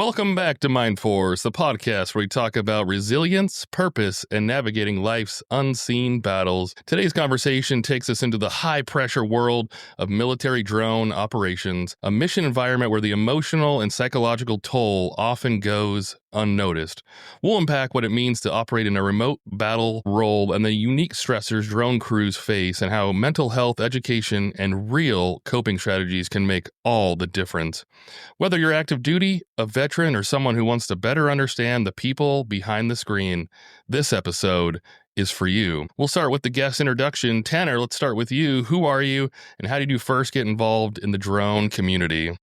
Welcome back to Mind Force, the podcast where we talk about resilience, purpose, and navigating life's unseen battles. Today's conversation takes us into the high-pressure world of military drone operations, a mission environment where the emotional and psychological toll often goes unnoticed. We'll unpack what it means to operate in a remote battle role and the unique stressors drone crews face and how mental health, education, and real coping strategies can make all the difference. Whether you're active duty, a veteran, or someone who wants to better understand the people behind the screen, this episode is for you. We'll start with the guest introduction. Tanner, let's start with you. Who are you, and how did you first get involved in the drone community?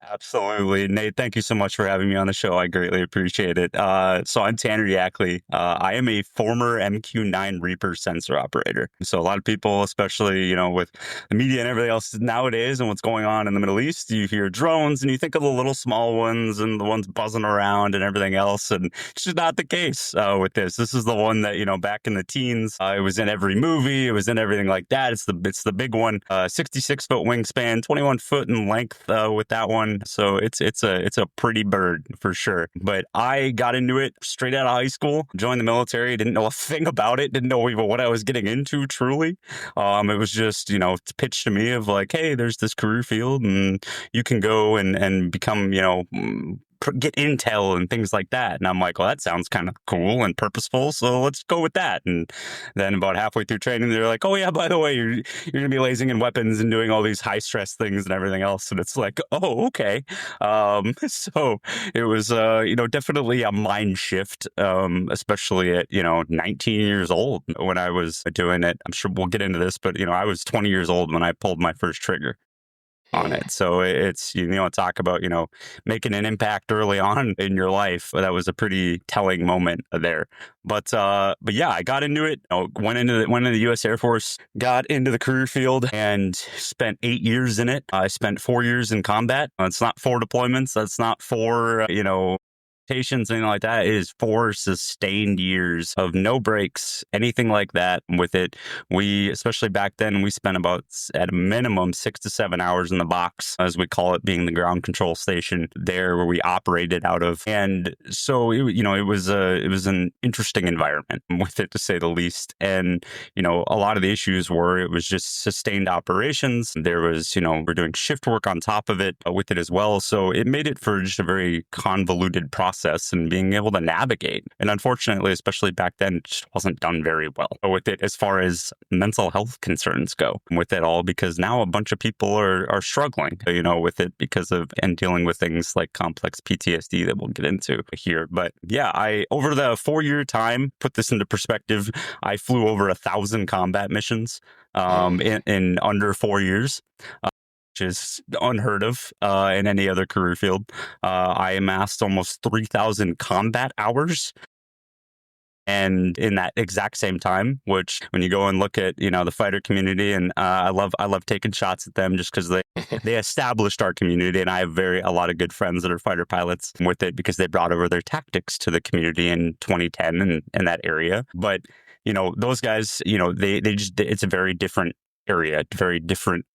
Absolutely. Nate, thank you so much for having me on the show. I greatly appreciate it. So I'm Tanner Yackley. I am a former MQ-9 Reaper sensor operator. So a lot of people, especially, with the media and everything else nowadays and what's going on in the Middle East, you hear drones and you think of the little small ones and the ones buzzing around and everything else. And it's just not the case with this. This is the one that, back in the teens, it was in every movie. It was in everything like that. It's the big one, 66-foot wingspan, 21 foot in length with that one. So it's a pretty bird for sure. But I got into it straight out of high school, joined the military, didn't know a thing about it, didn't know even what I was getting into truly. It was just, it's pitched to me of like, hey, there's this career field and you can go and become, get intel and things like that. And I'm like, well, that sounds kind of cool and purposeful, so let's go with that. And then about halfway through training, they're like, oh yeah, by the way, you're gonna be lasing in weapons and doing all these high stress things and everything else. And it's like, oh, okay. So it was definitely a mind shift, especially at 19 years old when I was doing it. I'm sure we'll get into this, but I was 20 years old when I pulled my first trigger on it. So it's, talk about, making an impact early on in your life. That was a pretty telling moment there. But yeah, I got into it, went into the U.S. Air Force, got into the career field and spent 8 years in it. I spent 4 years in combat. It's not 4 deployments. That's not 4, patients, anything like that. It is 4 sustained years of no breaks, anything like that with it. We, especially back then, we spent about at a minimum 6 to 7 hours in the box, as we call it, being the ground control station there where we operated out of. And so, it was an interesting environment with it, to say the least. And, a lot of the issues were it was just sustained operations. There was, we're doing shift work on top of it with it as well. So it made it for just a very convoluted process and being able to navigate. And unfortunately, especially back then, it just wasn't done very well with it as far as mental health concerns go with it all, because now a bunch of people are struggling, with it because of and dealing with things like complex PTSD that we'll get into here. But yeah, over the 4-year time, put this into perspective, I flew over 1,000 combat missions in under 4 years. Which is unheard of in any other career field. I amassed almost 3,000 combat hours. And in that exact same time, which when you go and look at, the fighter community, and I love taking shots at them just because they established our community. And I have a lot of good friends that are fighter pilots with it because they brought over their tactics to the community in 2010 and in that area. But, those guys, they just, it's a very different area, very different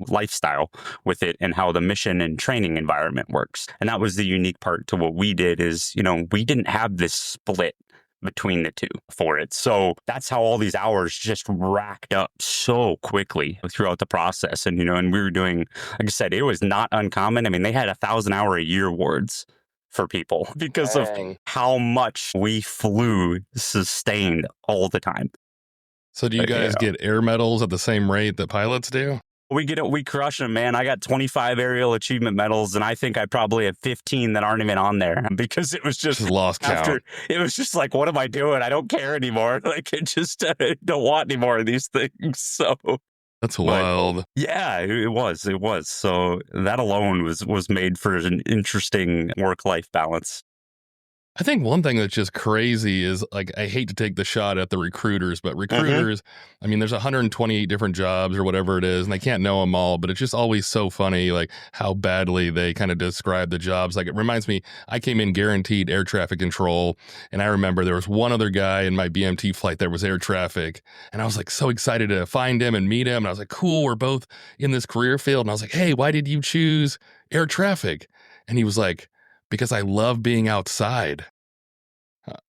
lifestyle with it and how the mission and training environment works. And that was the unique part to what we did is, we didn't have this split between the two for it. So that's how all these hours just racked up so quickly throughout the process. And, and we were doing, like I said, it was not uncommon. I mean, they had 1,000-hour-a-year awards for people because of how much we flew sustained all the time. So do you guys get air medals at the same rate that pilots do? We crush them, man. I got 25 aerial achievement medals, and I think I probably have 15 that aren't even on there because it was just lost count. It was just like, what am I doing? I don't care anymore. Like, it just I don't want any more of these things. So that's wild. Yeah, it was. So that alone was made for an interesting work-life balance. I think one thing that's just crazy is, like, I hate to take the shot at the recruiters, but recruiters, I mean, there's 128 different jobs or whatever it is, and they can't know them all, but it's just always so funny, like, how badly they kind of describe the jobs. Like, it reminds me, I came in guaranteed air traffic control, and I remember there was one other guy in my BMT flight that was air traffic, and I was, like, so excited to find him and meet him, and I was like, cool, we're both in this career field, and I was like, hey, why did you choose air traffic? And he was like, because I love being outside.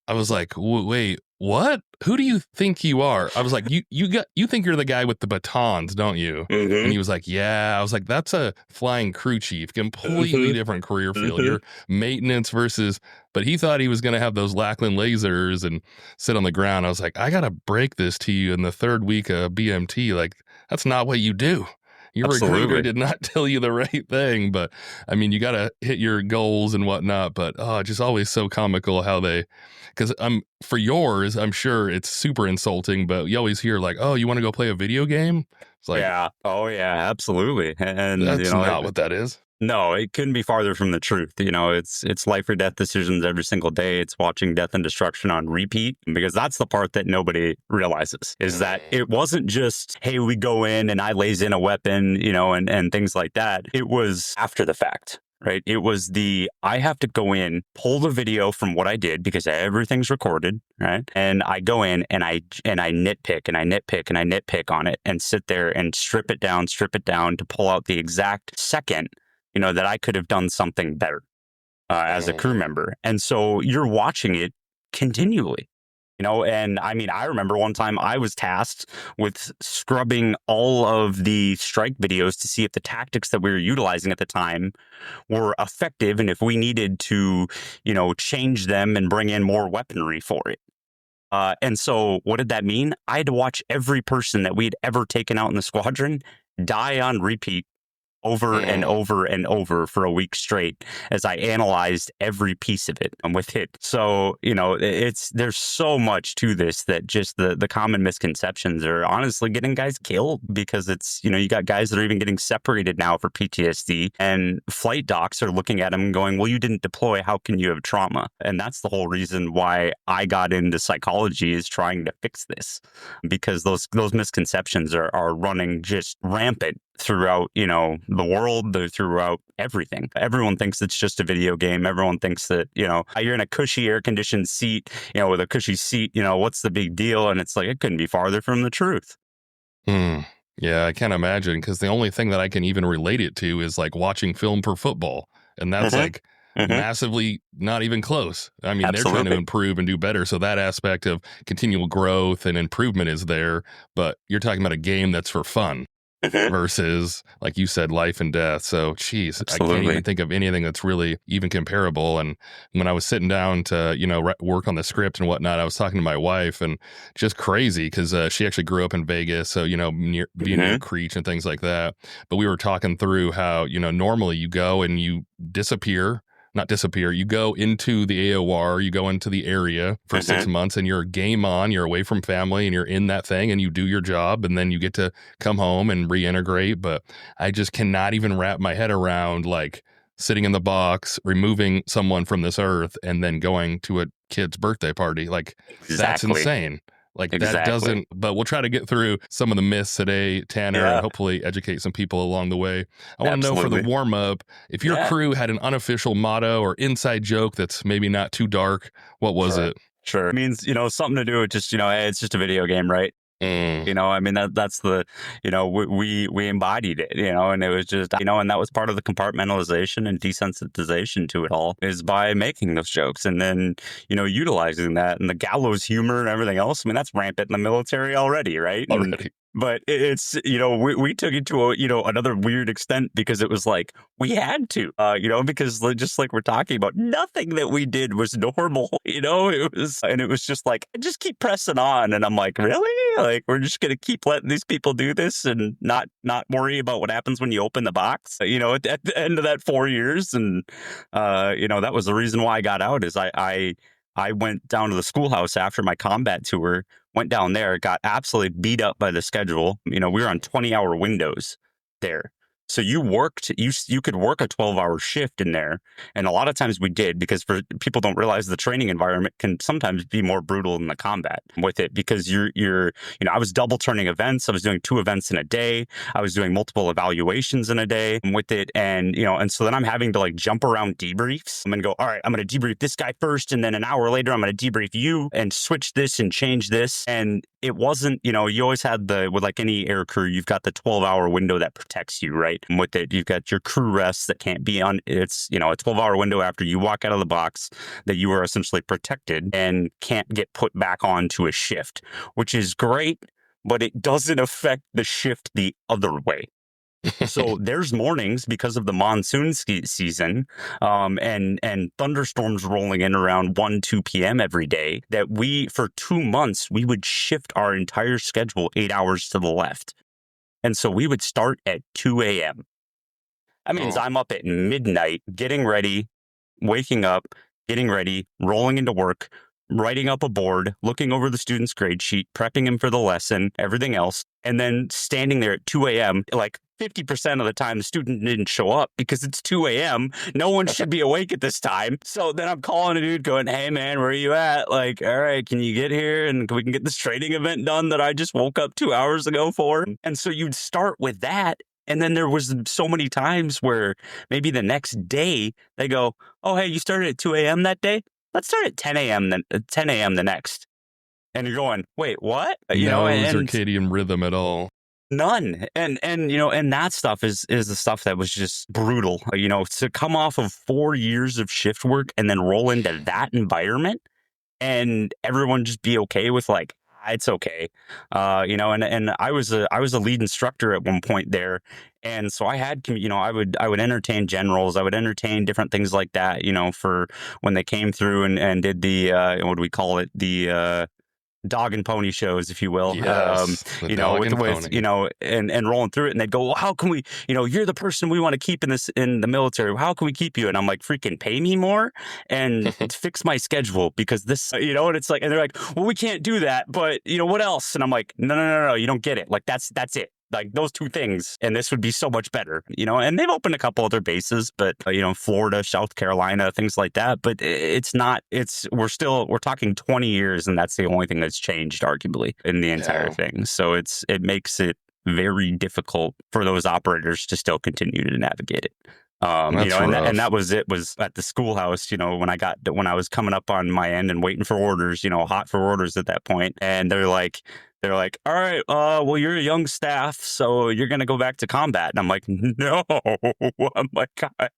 I was like, wait, what? Who do you think you are? I was like, you think you're the guy with the batons, don't you? And he was like, yeah. I was like, that's a flying crew chief, completely different career field. You're maintenance versus, but he thought he was going to have those Lackland lasers and sit on the ground. I was like, I got to break this to you in the third week of BMT. Like, that's not what you do. Your recruiter did not tell you the right thing, but I mean, you got to hit your goals and whatnot. But just always so comical how they, because for yours, I'm sure it's super insulting. But you always hear like, "Oh, you want to go play a video game?" It's like, yeah, oh yeah, absolutely. And that's not what that is. No, it couldn't be farther from the truth. It's life or death decisions every single day. It's watching death and destruction on repeat, because that's the part that nobody realizes, is that it wasn't just, hey, we go in and I lays in a weapon, and things like that. It was after the fact. Right. It was I have to go in, pull the video from what I did because everything's recorded. Right. And I go in and I nitpick and I nitpick and I nitpick on it and sit there and strip it down to pull out the exact second, that I could have done something better as a crew member. And so you're watching it continually. And I mean, I remember one time I was tasked with scrubbing all of the strike videos to see if the tactics that we were utilizing at the time were effective and if we needed to, change them and bring in more weaponry for it. And so what did that mean? I had to watch every person that we'd ever taken out in the squadron die on repeat over and over and over for a week straight as I analyzed every piece of it with it. So, there's so much to this that just the common misconceptions are honestly getting guys killed, because it's, you got guys that are even getting separated now for PTSD, and flight docs are looking at them and going, well, you didn't deploy. How can you have trauma? And that's the whole reason why I got into psychology, is trying to fix this, because those misconceptions are running just rampant throughout, the world, throughout everything. Everyone thinks it's just a video game. Everyone thinks that, you're in a cushy air-conditioned seat, with a cushy seat, what's the big deal? And it's like, it couldn't be farther from the truth. Yeah, I can't imagine, because the only thing that I can even relate it to is like watching film for football. And that's like massively not even close. I mean, Absolutely. They're trying to improve and do better. So that aspect of continual growth and improvement is there. But you're talking about a game that's for fun. Versus, like you said, life and death. So, geez, Absolutely. I can't even think of anything that's really even comparable. And when I was sitting down to, work on the script and whatnot, I was talking to my wife, and just crazy, because she actually grew up in Vegas. So, being near Creech and things like that. But we were talking through how, normally you go and you not disappear. You go into the AOR, you go into the area for 6 months, and you're game on, you're away from family, and you're in that thing, and you do your job, and then you get to come home and reintegrate. But I just cannot even wrap my head around, like, sitting in the box, removing someone from this earth, and then going to a kid's birthday party. Like, that's insane. Like, that doesn't, but we'll try to get through some of the myths today, Tanner, and hopefully educate some people along the way. I want to know, for the warm up, if your crew had an unofficial motto or inside joke that's maybe not too dark, what was it? Sure. It means, something to do with just, hey, it's just a video game, right? I mean, that's the, we embodied it, and it was just, and that was part of the compartmentalization and desensitization to it all, is by making those jokes and then, utilizing that, and the gallows humor and everything else. I mean, that's rampant in the military already, right? But it's, we took it to another weird extent, because it was like, we had to, because just like we're talking about, nothing that we did was normal, it was just like, just keep pressing on. And I'm like, really? Like, we're just going to keep letting these people do this and not worry about what happens when you open the box, at the end of that 4 years. And, that was the reason why I got out, is I went down to the schoolhouse after my combat tour, went down there, got absolutely beat up by the schedule. We were on 20-hour windows there. So you could work a 12-hour shift in there. And a lot of times we did, because people don't realize the training environment can sometimes be more brutal than the combat with it, because I was double turning events. I was doing 2 events in a day. I was doing multiple evaluations in a day with it. And, and so then I'm having to like jump around debriefs. I'm going to go, all right, I'm going to debrief this guy first. And then an hour later, I'm going to debrief you and switch this and change this. And it wasn't, you know, you always had with like any air crew, you've got the 12-hour window that protects you, right? And with it, you've got your crew rest that can't be on, it's, you know, a 12-hour window after you walk out of the box that you are essentially protected and can't get put back onto a shift, which is great, but it doesn't affect the shift the other way. So there's mornings because of the monsoon season and thunderstorms rolling in around 2 p.m. every day that for 2 months, we would shift our entire schedule 8 hours to the left. And so we would start at 2 a.m. That means I'm up at midnight, getting ready, waking up, getting ready, rolling into work, writing up a board, looking over the student's grade sheet, prepping him for the lesson, everything else, and then standing there at 2 a.m. Like 50% of the time, the student didn't show up because it's 2 a.m. No one should be awake at this time. So then I'm calling a dude going, hey, man, where are you at? Like, all right, can you get here and we can get this training event done that I just woke up 2 hours ago for? And so you'd start with that. And then there was so many times where maybe the next day they go, oh, hey, you started at 2 a.m. that day? Let's start at 10 a.m. the next. And you're going, wait, what? You No know, and circadian rhythm at all. none. And you know, and that stuff is the stuff that was just brutal. You know, to come off of 4 years of shift work and then roll into that environment and everyone just be okay with like, it's okay. You know, and I was a lead instructor at one point there. And so I had, you know, I would entertain generals. I would entertain different things like that, you know, for when they came through and did the, what do we call it? The, dog and pony shows, if you will. Yes, You know, with you know, and rolling through it, and they'd go, well, how can we, you know, you're the person we want to keep in the military. How can we keep you? And I'm like, freaking pay me more and fix my schedule because this, you know, and it's like, and they're like, well, we can't do that, but you know, what else? And I'm like, no, you don't get it. Like that's it. Like those two things, and this would be so much better, you know. And they've opened a couple other bases, but you know, Florida, South Carolina, things like that. But it's not. We're talking 20 years, and that's the only thing that's changed, arguably, in the entire thing. So it makes it very difficult for those operators to still continue to navigate it. You know, and that was at the schoolhouse, you know, when I was coming up on my end and waiting for orders, you know, hot for orders at that point, and they're like, all right, well, you're a young staff, so you're going to go back to combat. And I'm like, no. I'm like,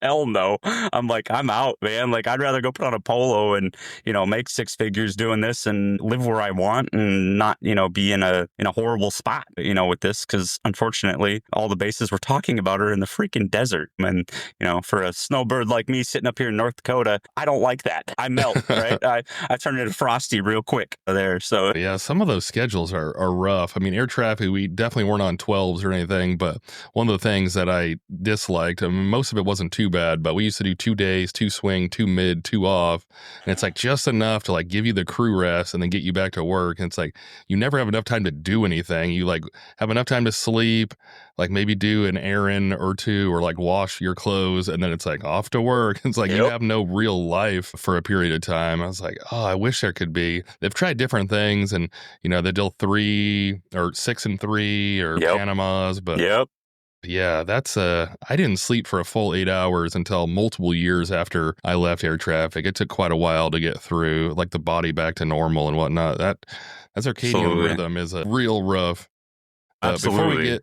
hell no. I'm like, I'm out, man. Like, I'd rather go put on a polo and, you know, make 6 figures doing this and live where I want and not, you know, be in a horrible spot, you know, with this. Because unfortunately, all the bases we're talking about are in the freaking desert. And, you know, for a snowbird like me sitting up here in North Dakota, I don't like that. I melt, right? I turn into Frosty real quick there. So yeah, some of those schedules are rough. I mean, air traffic, we definitely weren't on 12s or anything, but one of the things that I disliked, I mean, most of it wasn't too bad, but we used to do 2 days, 2 swing, 2 mid, 2 off. And it's like just enough to like give you the crew rest and then get you back to work. And it's like, you never have enough time to do anything. You like have enough time to sleep, like maybe do an errand or two, or like wash your clothes. And then it's like off to work. It's like, you have no real life for a period of time. I was like, oh, I wish there could be. They've tried different things and, you know, they deal 3 or 6 and 3 or Panamas, but yeah, that's I didn't sleep for a full 8 hours until multiple years after I left air traffic. It took quite a while to get through, like the body back to normal and whatnot. That circadian rhythm is a real rough. Before we get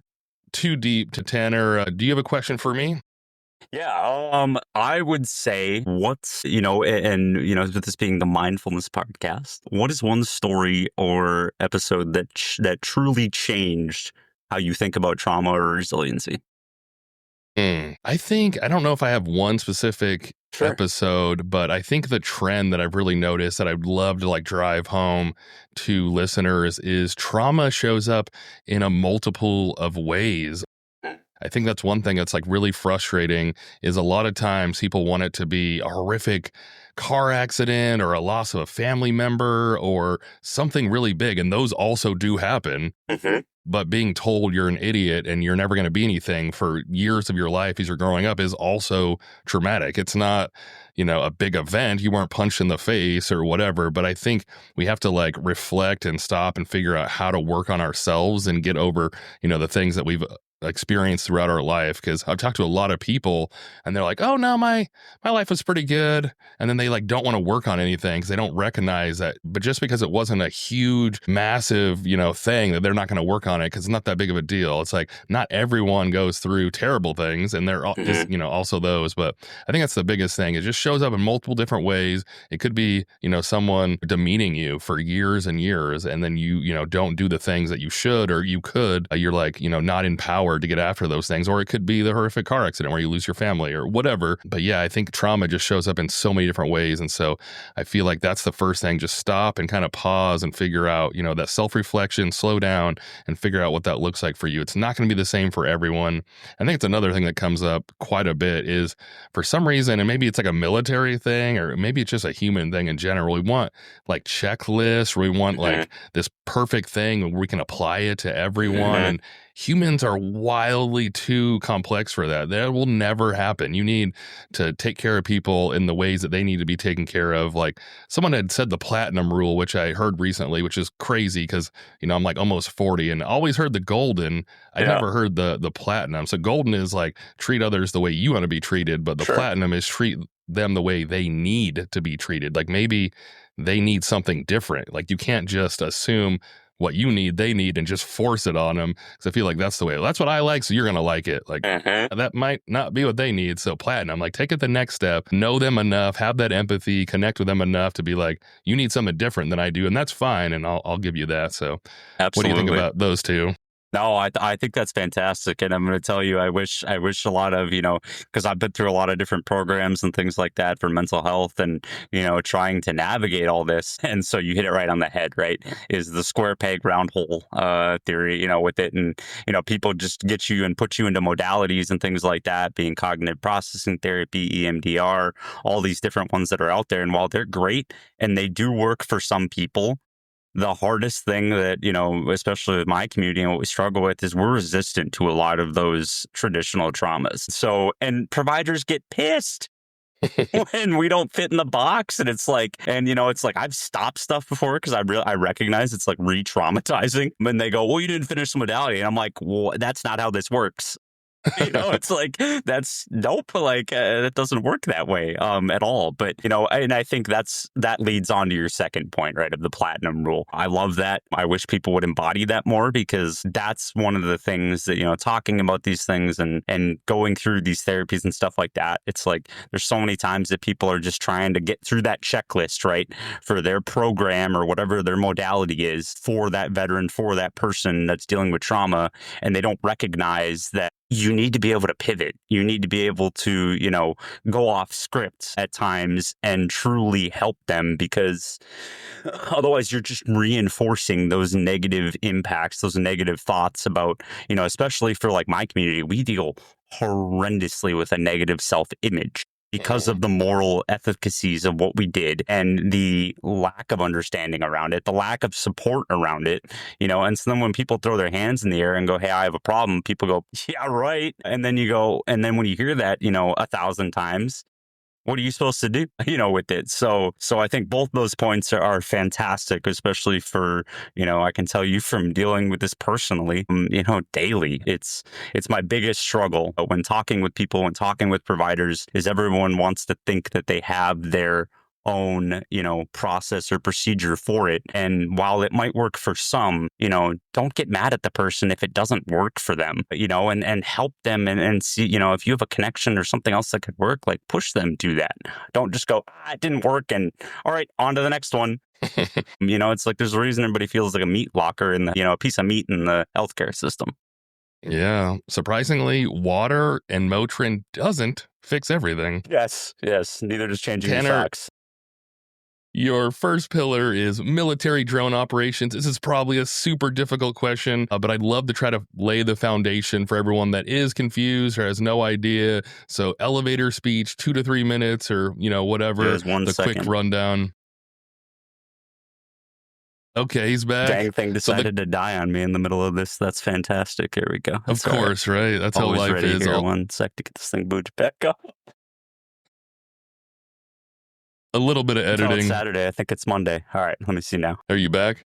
too deep to Tanner, do you have a question for me? Yeah, I would say what's, you know, and, you know, with this being the mindfulness podcast, what is one story or episode that truly changed how you think about trauma or resiliency? I don't know if I have one specific episode, but I think the trend that I've really noticed that I'd love to like drive home to listeners is trauma shows up in a multiple of ways. I think that's one thing that's like really frustrating is a lot of times people want it to be a horrific car accident or a loss of a family member or something really big. And those also do happen. But being told you're an idiot and you're never going to be anything for years of your life as you're growing up is also traumatic. It's not, you know, a big event. You weren't punched in the face or whatever. But I think we have to like reflect and stop and figure out how to work on ourselves and get over, you know, the things that we've experience throughout our life. Because I've talked to a lot of people and they're like, oh no, my life was pretty good. And then they like don't want to work on anything because they don't recognize that. But just because it wasn't a huge, massive, thing, that they're not going to work on it because it's not that big of a deal. It's like not everyone goes through terrible things, and there is, also those. But I think that's the biggest thing. It just shows up in multiple different ways. It could be, someone demeaning you for years and years, and then you don't do the things that you should or you could. You're like, not empowered to get after those things. Or it could be the horrific car accident where you lose your family or whatever. But yeah, I think trauma just shows up in so many different ways. And so I feel like that's the first thing. Just stop and kind of pause and figure out, that self-reflection, slow down and figure out what that looks like for you. It's not going to be the same for everyone. I think it's another thing that comes up quite a bit is for some reason, and maybe it's like a military thing, or maybe it's just a human thing in general. We want like checklists, or we want like this perfect thing where we can apply it to everyone. And humans are wildly too complex for that. That will never happen. You need to take care of people in the ways that they need to be taken care of. Like someone had said the platinum rule, which I heard recently, which is crazy because, I'm like almost 40 and always heard the golden. I never heard the platinum. So golden is like treat others the way you want to be treated, but the platinum is treat them the way they need to be treated. Like maybe they need something different. Like you can't just assume what you need, they need, and just force it on them. Because I feel like that's the way. That's what I like, so you're going to like it. Like that might not be what they need. So platinum, like take it the next step, know them enough, have that empathy, connect with them enough to be like, you need something different than I do. And that's fine. And I'll give you that. So absolutely. What do you think about those two? No, I think that's fantastic. And I'm going to tell you, I wish a lot of, because I've been through a lot of different programs and things like that for mental health and, trying to navigate all this. And so you hit it right on the head, right? Is the square peg round hole theory, with it. And, people just get you and put you into modalities and things like that, being cognitive processing therapy, EMDR, all these different ones that are out there. And while they're great and they do work for some people, the hardest thing that, especially with my community and what we struggle with is we're resistant to a lot of those traditional traumas. So, and providers get pissed when we don't fit in the box. And it's like, it's like I've stopped stuff before because I recognize it's like re-traumatizing. And they go, well, you didn't finish the modality. And I'm like, well, that's not how this works. It's like that's nope, like it doesn't work that way at all. But and I think that leads on to your second point, right, of the platinum rule. I love that. I wish people would embody that more because that's one of the things that talking about these things and going through these therapies and stuff like that. It's like there's so many times that people are just trying to get through that checklist, right, for their program or whatever their modality is for that veteran, for that person that's dealing with trauma, and they don't recognize that you need to be able to pivot. You need to be able to, go off script at times and truly help them because otherwise you're just reinforcing those negative impacts, those negative thoughts about, especially for like my community, we deal horrendously with a negative self-image because of the moral efficacies of what we did and the lack of understanding around it, the lack of support around it, and so then when people throw their hands in the air and go, hey, I have a problem, people go, yeah, right. And then when you hear that, 1,000 times, what are you supposed to do, with it? So I think both those points are fantastic, especially for, I can tell you from dealing with this personally, daily. It's my biggest struggle when talking with people, when talking with providers, is everyone wants to think that they have their own, process or procedure for it. And while it might work for some, don't get mad at the person if it doesn't work for them, and help them and see, if you have a connection or something else that could work, like push them to that. Don't just go, it didn't work. And all right, on to the next one. It's like there's a reason everybody feels like a meat locker in the, a piece of meat in the healthcare system. Yeah. Surprisingly, water and Motrin doesn't fix everything. Yes. Neither does changing your Tanner, socks. Your first pillar is military drone operations. This is probably a super difficult question, but I'd love to try to lay the foundation for everyone that is confused or has no idea. So elevator speech, 2 to 3 minutes or, whatever, There's 1 second. Quick rundown. Okay, he's back. Dang thing decided to die on me in the middle of this. That's fantastic. Here we go. Of course, right? That's always how life ready is. Here, 1 sec to get this thing booted back up. A little bit of editing. It's Saturday. I think it's Monday. All right, let me see now. Are you back?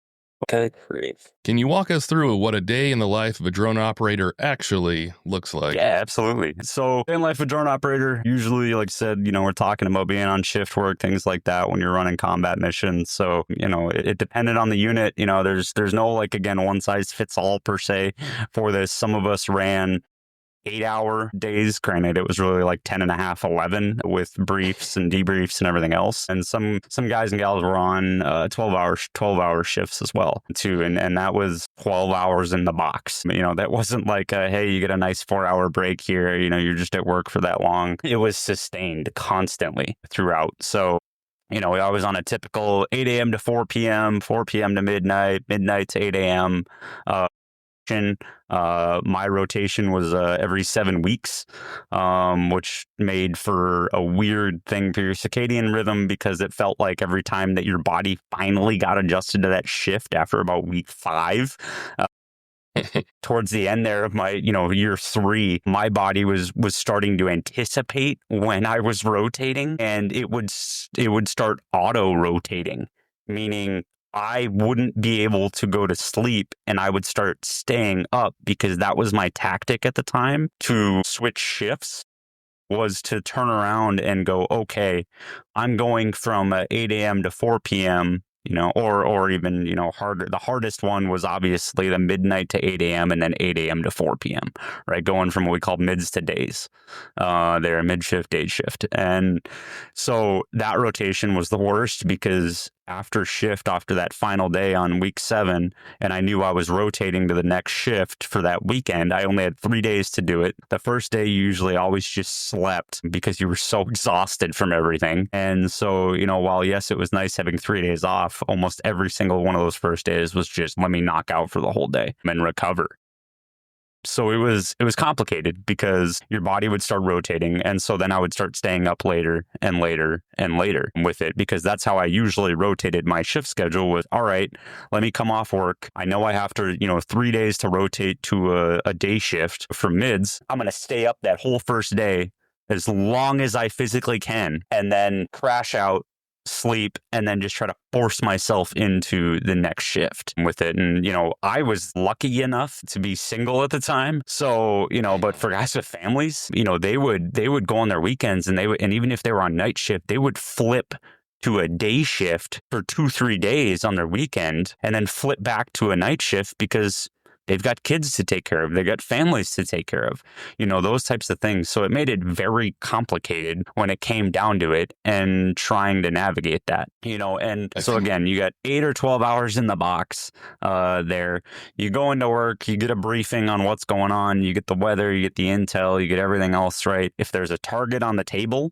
Okay, great. Can you walk us through what a day in the life of a drone operator actually looks like? Yeah, absolutely. So in life of drone operator, usually, like I said, we're talking about being on shift work, things like that when you're running combat missions. So, it depended on the unit. There's no, like, again, one size fits all per se for this. Some of us ran 8-hour days. Granted, it was really like 10 and a half, 11 with briefs and debriefs and everything else. And some guys and gals were on 12-hour shifts as well too. And that was 12 hours in the box. That wasn't like, hey, you get a nice 4-hour break here. You're just at work for that long. It was sustained constantly throughout. So I was on a typical 8 a.m. to 4 p.m., 4 p.m. to midnight, midnight to 8 a.m. My rotation was every 7 weeks, which made for a weird thing for your circadian rhythm because it felt like every time that your body finally got adjusted to that shift after about week 5. Towards the end there of my, year 3, my body was starting to anticipate when I was rotating, and it would start auto rotating, meaning I wouldn't be able to go to sleep and I would start staying up because that was my tactic at the time to switch shifts, was to turn around and go, okay, I'm going from 8 a.m. to 4 p.m., or even, harder. The hardest one was obviously the midnight to 8 a.m. and then 8 a.m. to 4 p.m., right? Going from what we call mids to days, there, mid shift, day shift. And so that rotation was the worst because after that final day on week 7, and I knew I was rotating to the next shift for that weekend, I only had 3 days to do it. The first day, you usually always just slept because you were so exhausted from everything. And so, while yes, it was nice having 3 days off, almost every single one of those first days was just let me knock out for the whole day and recover. So it was complicated because your body would start rotating. And so then I would start staying up later and later and later with it, because that's how I usually rotated my shift schedule. Was, all right, let me come off work. I know I have to, 3 days to rotate to a day shift for mids. I'm going to stay up that whole first day as long as I physically can, and then crash out, sleep, and then just try to force myself into the next shift with it. And, I was lucky enough to be single at the time. So, but for guys with families, they would go on their weekends and and even if they were on night shift, they would flip to a day shift for 2-3 days on their weekend and then flip back to a night shift because they've got kids to take care of. They've got families to take care of, those types of things. So it made it very complicated when it came down to it and trying to navigate that, and so again, you got 8 or 12 hours in the box there. You go into work, you get a briefing on what's going on, you get the weather, you get the intel, you get everything else, right? If there's a target on the table,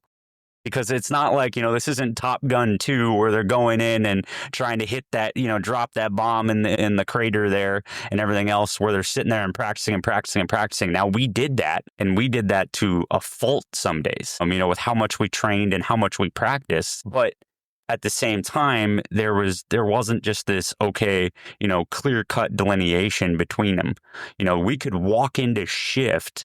because it's not like, this isn't Top Gun 2 where they're going in and trying to hit that, drop that bomb in the crater there and everything else, where they're sitting there and practicing and practicing and practicing. Now, we did that, and we did that to a fault some days, with how much we trained and how much we practiced. But at the same time, there wasn't just this, okay, clear-cut delineation between them. We could walk into shift,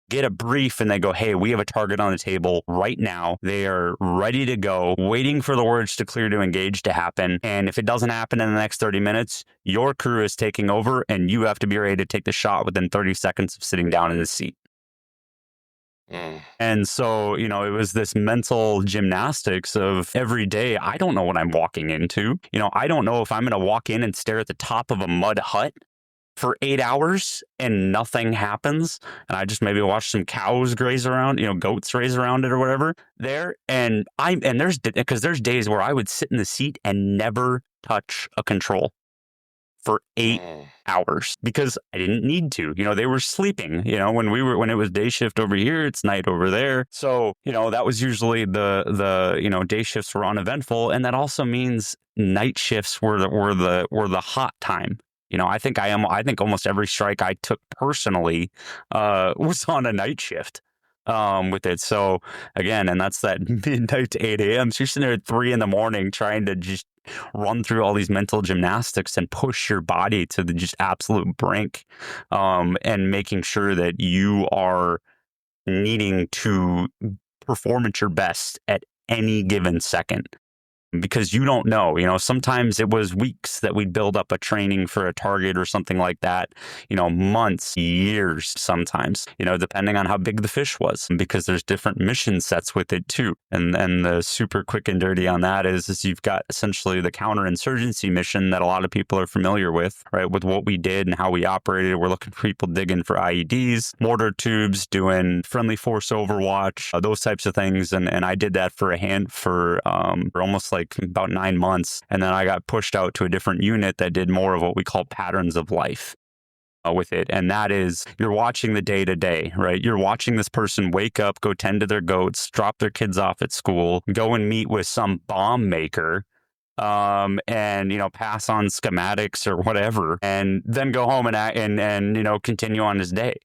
get a brief, and they go, hey, we have a target on the table right now. They are ready to go, waiting for the words to clear to engage to happen. And if it doesn't happen in the next 30 minutes, your crew is taking over and you have to be ready to take the shot within 30 seconds of sitting down in the seat. And so, it was this mental gymnastics of every day. I don't know what I'm walking into. I don't know if I'm going to walk in and stare at the top of a mud hut for 8 hours and nothing happens, and I just maybe watch some cows graze around, goats graze around it or whatever there. And there's days where I would sit in the seat and never touch a control for 8 hours because I didn't need to. They were sleeping. When it was day shift over here, it's night over there. So, that was usually the day shifts were uneventful, and that also means night shifts were the hot time. I think almost every strike I took personally was on a night shift with it. So again, and that's that midnight to 8 a.m. So you're sitting there at 3 a.m. trying to just run through all these mental gymnastics and push your body to the just absolute brink, and making sure that you are needing to perform at your best at any given second. because you don't know, sometimes it was weeks that we'd build up a training for a target or something like that, months, years, sometimes, depending on how big the fish was, because there's different mission sets with it too. And the super quick and dirty on that is you've got essentially the counterinsurgency mission that a lot of people are familiar with, right? With what we did and how we operated. We're looking for people digging for IEDs, mortar tubes, doing friendly force overwatch, those types of things. And I did that for almost like about 9 months. And then I got pushed out to a different unit that did more of what we call patterns of life with it. And that is, you're watching the day to day, right? You're watching this person wake up, go tend to their goats, drop their kids off at school, go and meet with some bomb maker, and pass on schematics or whatever, and then go home and continue on his day.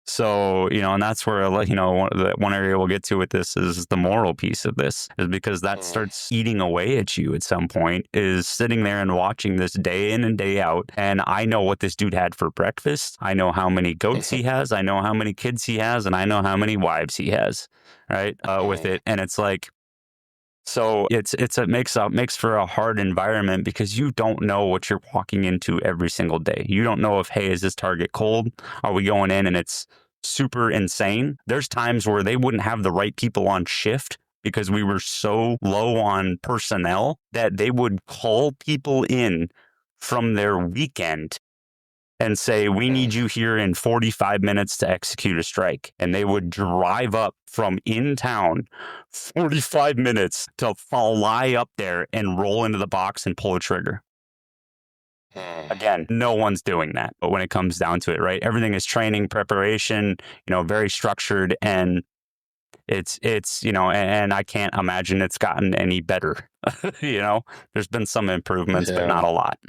So, and that's where, one area we'll get to with this is the moral piece of this, is because that starts eating away at you at some point, is sitting there and watching this day in and day out. And I know what this dude had for breakfast. I know how many goats he has. I know how many kids he has. And I know how many wives he has, right, with it. And it's like, so it makes for a hard environment, because you don't know what you're walking into every single day. You don't know if, hey, is this target cold? Are we going in and it's super insane? There's times where they wouldn't have the right people on shift because we were so low on personnel that they would call people in from their weekend and say, we need you here in 45 minutes to execute a strike. And they would drive up from in town 45 minutes to fly up there and roll into the box and pull a trigger. Again, no one's doing that. But when it comes down to it, right, everything is training, preparation, very structured. And it's and I can't imagine it's gotten any better. There's been some improvements, but not a lot.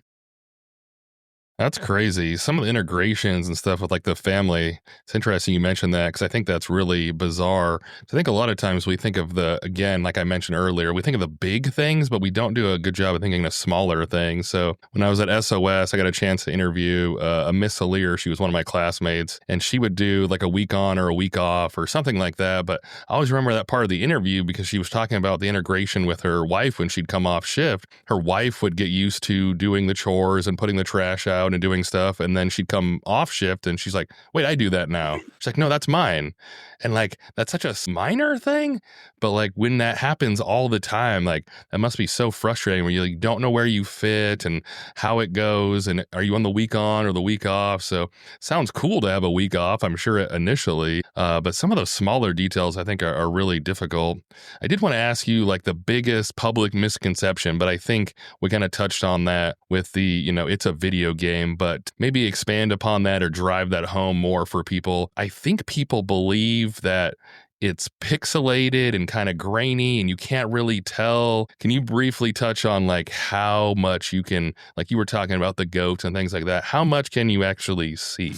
That's crazy. Some of the integrations and stuff with like the family, it's interesting you mentioned that, because I think that's really bizarre. I think a lot of times we think of again, like I mentioned earlier, we think of the big things, but we don't do a good job of thinking of smaller things. So when I was at SOS, I got a chance to interview a Miss Halir. She was one of my classmates, and she would do like a week on or a week off or something like that. But I always remember that part of the interview because she was talking about the integration with her wife when she'd come off shift. Her wife would get used to doing the chores and putting the trash out and doing stuff, and then she'd come off shift and she's like, wait, I do that now. She's like, no, that's mine. And like, that's such a minor thing, but like when that happens all the time, like that must be so frustrating when you like, don't know where you fit and how it goes, and are you on the week on or the week off? So sounds cool to have a week off, I'm sure, initially, but some of those smaller details I think are really difficult. I did want to ask you like the biggest public misconception, but I think we kind of touched on that with the, it's a video game, but maybe expand upon that or drive that home more for people. I think people believe that it's pixelated and kind of grainy and you can't really tell. Can you briefly touch on like how much you can, like you were talking about the goats and things like that, how much can you actually see?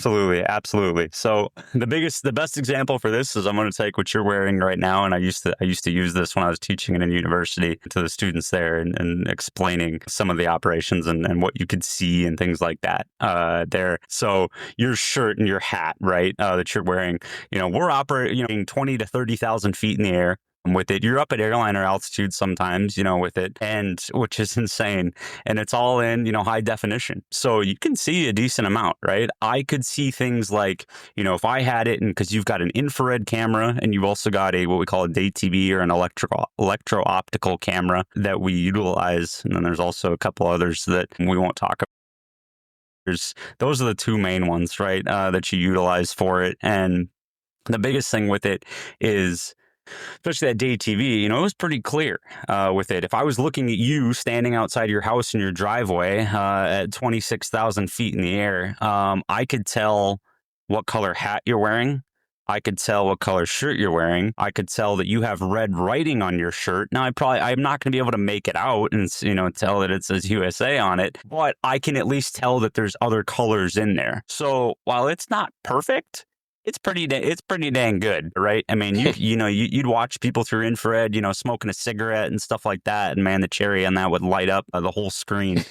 Absolutely. So the best example for this is I'm going to take what you're wearing right now. And I used to use this when I was teaching in a university to the students there and explaining some of the operations and what you could see and things like that there. So your shirt and your hat, right, that you're wearing, we're operating 20 to 30,000 feet in the air with it. You're up at airliner altitude sometimes, with it, and which is insane. And it's all in, high definition. So you can see a decent amount, right? I could see things like, if I had it, and because you've got an infrared camera and you've also got what we call a day TV or an electro-optical camera that we utilize. And then there's also a couple others that we won't talk about. Those are the two main ones, right, that you utilize for it. And the biggest thing with it is, especially that day TV, it was pretty clear with it. If I was looking at you standing outside your house in your driveway at 26,000 feet in the air, I could tell what color hat you're wearing. I could tell what color shirt you're wearing. I could tell that you have red writing on your shirt. Now, I'm not going to be able to make it out and, tell that it says USA on it, but I can at least tell that there's other colors in there. So while it's not perfect, it's pretty dang good, right? I mean, you'd watch people through infrared, smoking a cigarette and stuff like that, and man, the cherry on that would light up the whole screen.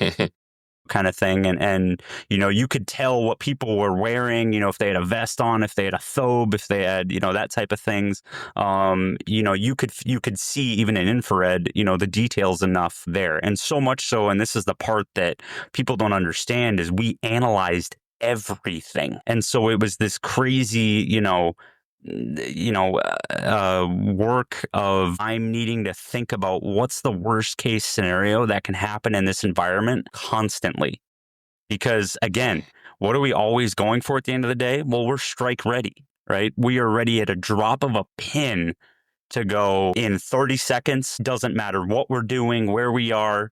kind of thing. And, you could tell what people were wearing, if they had a vest on, if they had a thobe, if they had, that type of things. You could see even in infrared, the details enough there. And so much so, and this is the part that people don't understand, is we analyzed everything. And so it was this crazy, work of I'm needing to think about what's the worst case scenario that can happen in this environment constantly. Because again, what are we always going for at the end of the day? Well, we're strike ready, right? We are ready at a drop of a pin to go in 30 seconds. Doesn't matter what we're doing, where we are,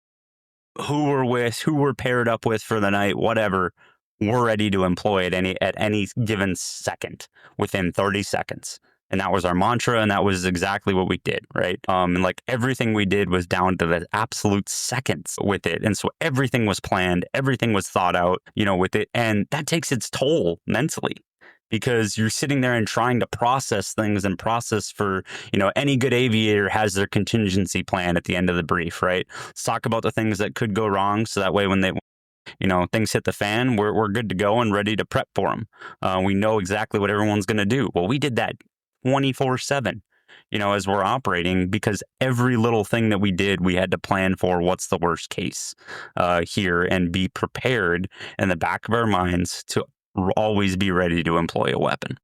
who we're with, who we're paired up with for the night, whatever. We're ready to employ at any given second within 30 seconds. And that was our mantra. And that was exactly what we did. Right. And like everything we did was down to the absolute seconds with it. And so everything was planned. Everything was thought out, with it. And that takes its toll mentally, because you're sitting there and trying to process things and process for, any good aviator has their contingency plan at the end of the brief. Right. Let's talk about the things that could go wrong. So that way, when things hit the fan, we're good to go and ready to prep for them. We know exactly what everyone's going to do. Well, we did that 24/7, as we're operating, because every little thing that we did, we had to plan for what's the worst case here and be prepared in the back of our minds to always be ready to employ a weapon.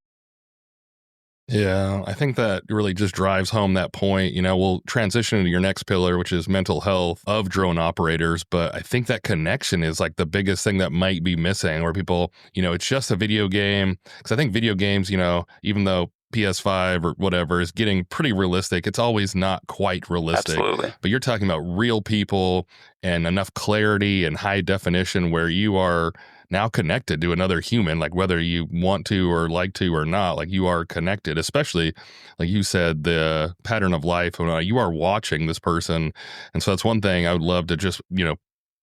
Yeah, I think that really just drives home that point. We'll transition into your next pillar, which is mental health of drone operators. But I think that connection is like the biggest thing that might be missing, where people, it's just a video game. Because I think video games, even though PS5 or whatever is getting pretty realistic, it's always not quite realistic. Absolutely. But you're talking about real people and enough clarity and high definition where you are now connected to another human, like whether you want to or like to or not, like you are connected, especially like you said, the pattern of life, you are watching this person. And so that's one thing I would love to just,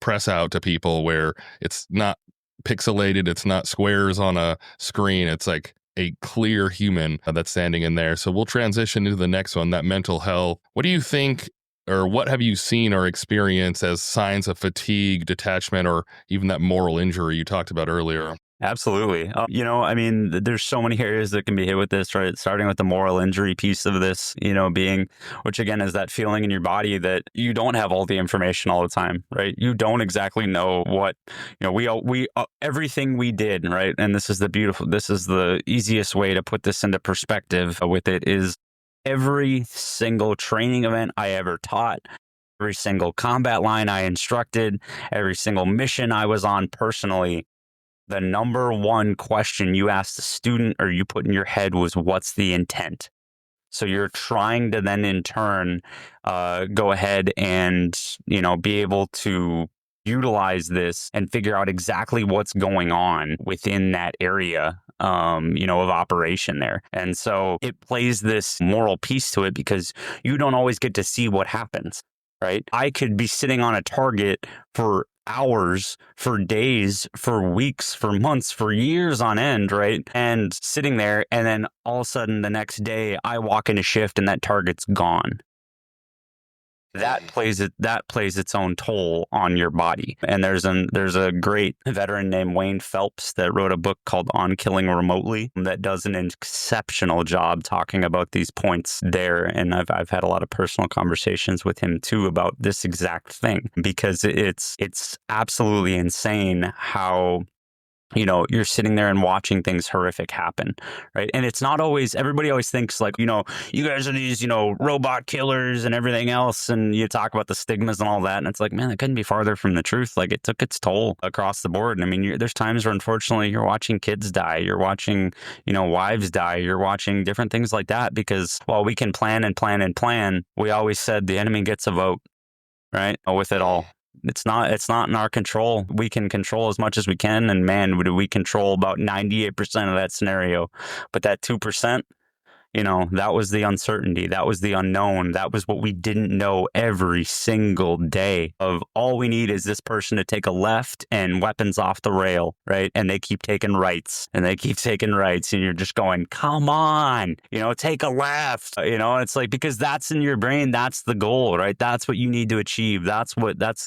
press out to people, where it's not pixelated, it's not squares on a screen, it's like a clear human that's standing in there. So we'll transition into the next one, that mental health. What do you think, or what have you seen or experienced as signs of fatigue, detachment, or even that moral injury you talked about earlier? Absolutely. There's so many areas that can be hit with this, right? Starting with the moral injury piece of this, which again is that feeling in your body that you don't have all the information all the time, right? You don't exactly know what, everything we did, right? And this is the easiest way to put this into perspective with it is every single training event I ever taught, every single combat line I instructed, every single mission I was on personally, the number one question you asked the student or you put in your head was, what's the intent? So you're trying to then in turn go ahead and, be able to utilize this and figure out exactly what's going on within that area, of operation there. And so it plays this moral piece to it, because you don't always get to see what happens, right? I could be sitting on a target for hours, for days, for weeks, for months, for years on end, right? And sitting there, and then all of a sudden the next day I walk into shift and that target's gone. That plays its own toll on your body. And there's a great veteran named Wayne Phelps that wrote a book called On Killing Remotely that does an exceptional job talking about these points there. And I've had a lot of personal conversations with him too about this exact thing, because it's absolutely insane how you're sitting there and watching things horrific happen, right? And it's not always, everybody always thinks like, you guys are these, robot killers and everything else. And you talk about the stigmas and all that. And it's like, man, that couldn't be farther from the truth. Like, it took its toll across the board. And there's times where unfortunately you're watching kids die, you're watching, wives die, you're watching different things like that, because while we can plan and plan and plan, we always said the enemy gets a vote, right? With it all. It's not in our control. We can control as much as we can. And man, we control about 98% of that scenario. But that 2%, That was the uncertainty. That was the unknown. That was what we didn't know every single day of all we need is this person to take a left and weapons off the rail, right? And they keep taking rights and they keep taking rights. And you're just going, come on, take a left, it's like, because that's in your brain. That's the goal, right? That's what you need to achieve. That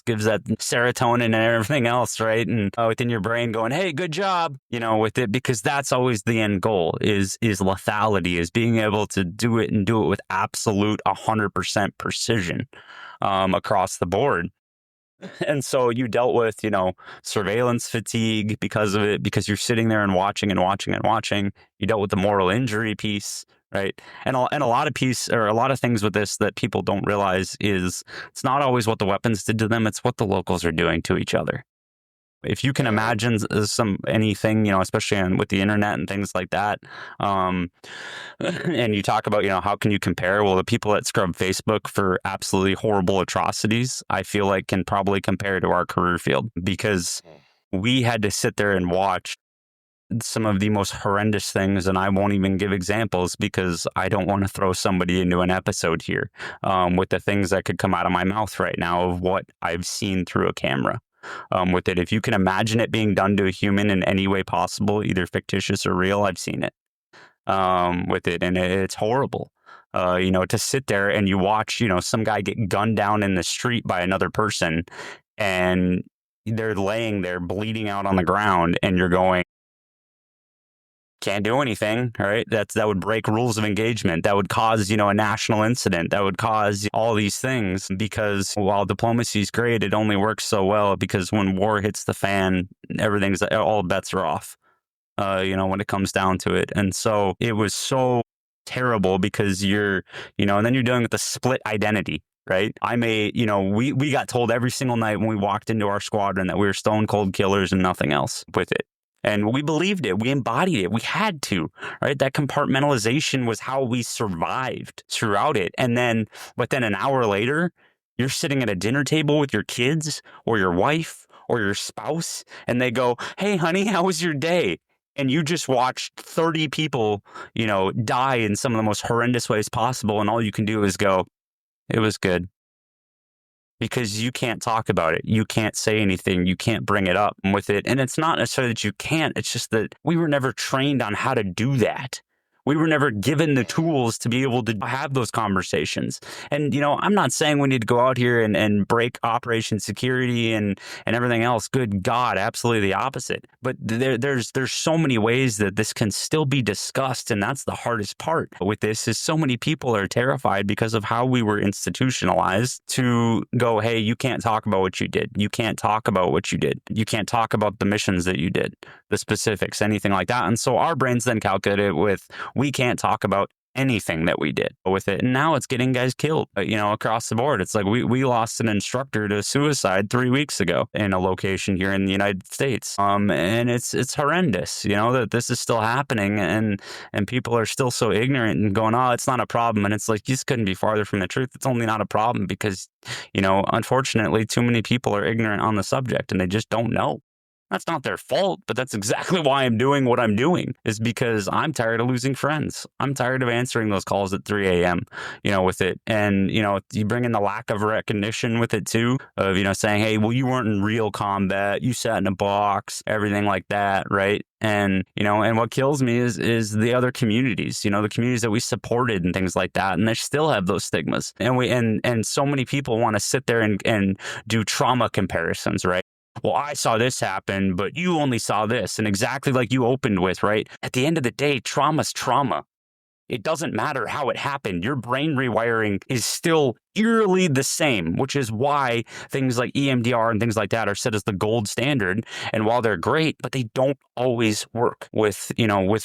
gives that serotonin and everything else, right? And within your brain going, hey, good job, with it, because that's always the end goal is lethality, is being able to do it and do it with absolute 100% precision across the board. And so you dealt with, surveillance fatigue because of it, because you're sitting there and watching and watching and watching. You dealt with the moral injury piece, right? And a lot of things with this that people don't realize is it's not always what the weapons did to them. It's what the locals are doing to each other. If you can imagine anything, especially with the internet and things like that, and you talk about, how can you compare? Well, the people that scrub Facebook for absolutely horrible atrocities, I feel like can probably compare to our career field, because we had to sit there and watch some of the most horrendous things, and I won't even give examples because I don't want to throw somebody into an episode here with the things that could come out of my mouth right now of what I've seen through a camera. With it, if you can imagine it being done to a human in any way possible, either fictitious or real, I've seen it with it, and it's horrible. To sit there and you watch, some guy get gunned down in the street by another person, and they're laying there bleeding out on the ground, and you're going, can't do anything, right? That would break rules of engagement. That would cause, a national incident. That would cause all these things, because while diplomacy is great, it only works so well because when war hits the fan, all bets are off, when it comes down to it. And so it was so terrible because and then you're dealing with the split identity. Right. We got told every single night when we walked into our squadron that we were stone cold killers and nothing else with it. And we believed it. We embodied it. We had to, right? That compartmentalization was how we survived throughout it. But then an hour later, you're sitting at a dinner table with your kids or your wife or your spouse, and they go, hey, honey, how was your day? And you just watched 30 people, die in some of the most horrendous ways possible. And all you can do is go, it was good. Because you can't talk about it. You can't say anything. You can't bring it up with it. And it's not necessarily that you can't. It's just that we were never trained on how to do that. We were never given the tools to be able to have those conversations. And, I'm not saying we need to go out here and break operation security and everything else. Good God, absolutely the opposite. But there's so many ways that this can still be discussed. And that's the hardest part with this is so many people are terrified because of how we were institutionalized to go, hey, you can't talk about what you did. You can't talk about what you did. You can't talk about the missions that you did, the specifics, anything like that. And so our brains then calculate it with, we can't talk about anything that we did with it. And now it's getting guys killed, across the board. It's like we lost an instructor to suicide 3 weeks ago in a location here in the United States. And it's horrendous, that this is still happening and people are still so ignorant and going, oh, it's not a problem. And it's like, you just couldn't be farther from the truth. It's only not a problem because, unfortunately, too many people are ignorant on the subject and they just don't know. That's not their fault, but that's exactly why I'm doing what I'm doing, is because I'm tired of losing friends. I'm tired of answering those calls at 3 a.m., with it. And, you bring in the lack of recognition with it too, of, saying, hey, well, you weren't in real combat. You sat in a box, everything like that, right? And, and what kills me is the other communities, the communities that we supported and things like that. And they still have those stigmas. And so many people want to sit there and do trauma comparisons, right? Well, I saw this happen, but you only saw this. And exactly like you opened with, right? At the end of the day, trauma's trauma. It doesn't matter how it happened. Your brain rewiring is still eerily the same, which is why things like EMDR and things like that are set as the gold standard. And while they're great, but they don't always work with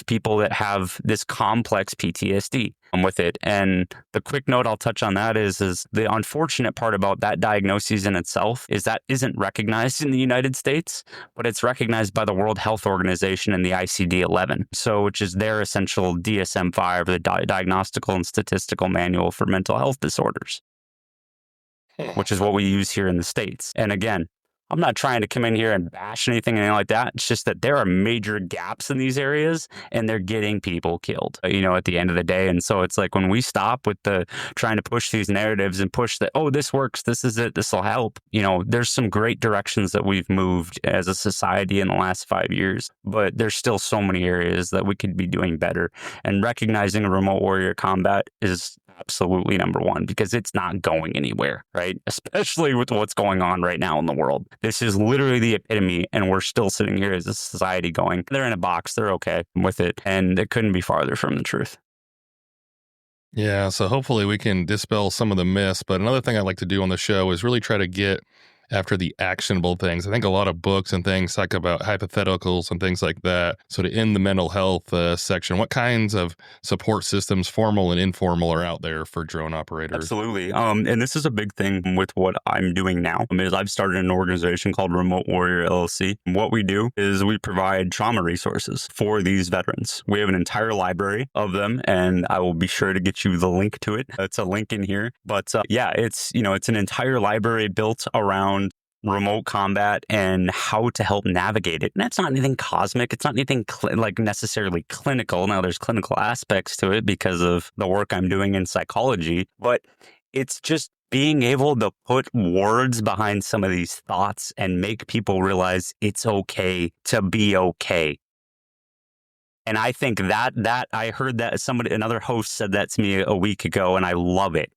people that have this complex PTSD with it. And the quick note I'll touch on that is the unfortunate part about that diagnosis in itself is that isn't recognized in the United States, but it's recognized by the World Health Organization and the ICD-11. So, which is their essential DSM-5, the Diagnostical and Statistical Manual for Mental Health Disorders, which is what we use here in the States. And again, I'm not trying to come in here and bash anything like that. It's just that there are major gaps in these areas and they're getting people killed, at the end of the day. And so it's like when we stop with the trying to push these narratives and push that, oh, this works, this is it, this will help. There's some great directions that we've moved as a society in the last 5 years, but there's still so many areas that we could be doing better. And recognizing a remote warrior combat is absolutely number one, because it's not going anywhere, right? Especially with what's going on right now in the world. This is literally the epitome, and we're still sitting here as a society going, they're in a box, they're okay with it, and it couldn't be farther from the truth. Yeah, so hopefully we can dispel some of the myths. But another thing I like to do on the show is really try to get after the actionable things. I think a lot of books and things talk about hypotheticals and things like that. So to end the mental health section, what kinds of support systems, formal and informal, are out there for drone operators? Absolutely. And this is a big thing with what I'm doing now. Is I've started an organization called Remote Warrior LLC. What we do is we provide trauma resources for these veterans. We have an entire library of them, and I will be sure to get you the link to it. It's a link in here. But it's an entire library built around remote combat and how to help navigate it. And that's not anything cosmic. It's not anything necessarily clinical. Now, there's clinical aspects to it because of the work I'm doing in psychology, but it's just being able to put words behind some of these thoughts and make people realize it's okay to be okay. And I think that I heard that another host said that to me a week ago, and I love it.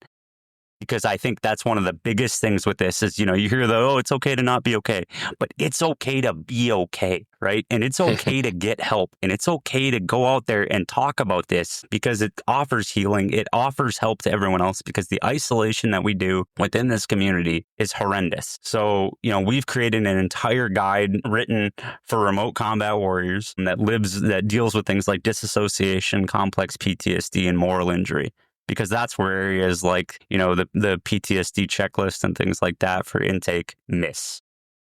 Because I think that's one of the biggest things with this is, you hear it's okay to not be okay, but it's okay to be okay, right? And it's okay to get help, and it's okay to go out there and talk about this, because it offers healing. It offers help to everyone else, because the isolation that we do within this community is horrendous. So, we've created an entire guide written for remote combat warriors that deals with things like disassociation, complex PTSD, and moral injury. Because that's where areas like, the PTSD checklist and things like that for intake miss